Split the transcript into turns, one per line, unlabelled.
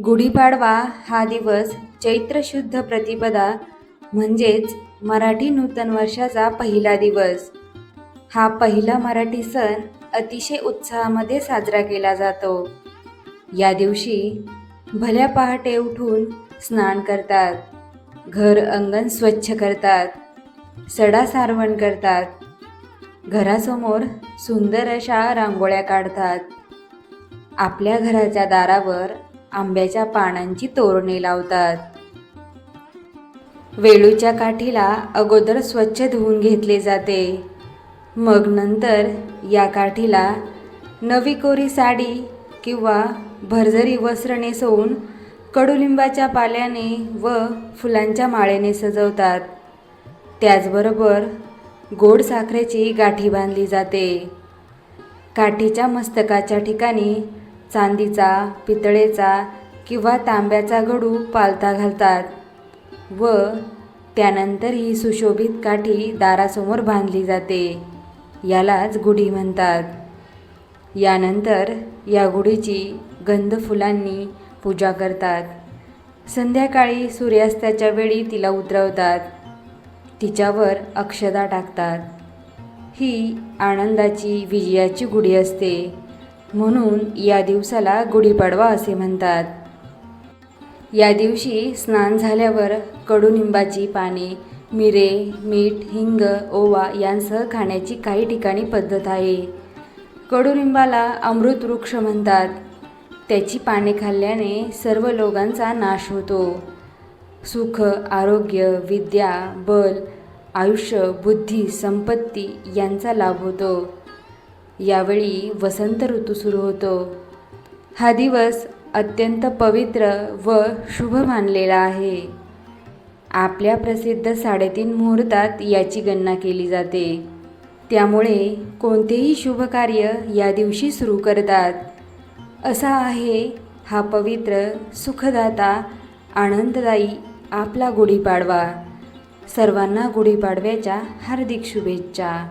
गुढीपाडवा हा दिवस चैत्र शुद्ध प्रतिपदा म्हणजेच मराठी नूतन वर्षाचा पहिला दिवस. हा पहिला मराठी सण अतिशय उत्साहामध्ये साजरा केला जातो. या दिवशी भल्या पहाटे उठून स्नान करतात, घर अंगण स्वच्छ करतात, सडा सारवण करतात, घरासमोर सुंदर अशा रांगोळ्या काढतात. आपल्या घराच्या दारावर आंब्याच्या पानांची तोरणे लावतात. वेळूच्या काठीला अगोदर स्वच्छ धुवून घेतले जाते. मग नंतर या काठीला नवी कोरी साडी किंवा भरजरी वस्त्र नेसवून कडुलिंबाच्या पाल्याने व फुलांच्या माळेने सजवतात. त्याचबरोबर गोड साखरेची गाठी बांधली जाते. काठीच्या मस्तकाच्या ठिकाणी चांदीचा, पितळेचा किंवा तांब्याचा गडू पालथा घालतात व त्यानंतर ही सुशोभित काठी दारासमोर बांधली जाते. यालाच गुढी म्हणतात. यानंतर या गुढीची गंध फुलांनी पूजा करतात. संध्याकाळी सूर्यास्ताच्या वेळी तिला उतरवतात. तिच्यावर अक्षदा टाकतात. ही आनंदाची, विजयाची गुढी असते. म्हणून या दिवसाला गुढीपाडवा असे म्हणतात. या दिवशी स्नान झाल्यावर कडुनिंबाची पाने, मिरे, मीठ, हिंग, ओवा यांसह खाण्याची काही ठिकाणी पद्धत आहे. कडुनिंबाला अमृत वृक्ष म्हणतात. त्याची पाने खाल्ल्याने सर्व रोगांचा नाश होतो. सुख, आरोग्य, विद्या, बल, आयुष्य, बुद्धी, संपत्ती यांचा लाभ होतो. यावेळी वसंत ऋतू सुरू होतो. हा दिवस अत्यंत पवित्र व शुभ मानलेला आहे. आपल्या प्रसिद्ध 3:30 मुहूर्तात याची गणना केली जाते. त्यामुळे कोणतेही शुभ कार्य या दिवशी सुरू करतात. असा आहे हा पवित्र, सुखदाता, आनंददायी आपला गुढीपाडवा. सर्वांना गुढीपाडव्याच्या हार्दिक शुभेच्छा.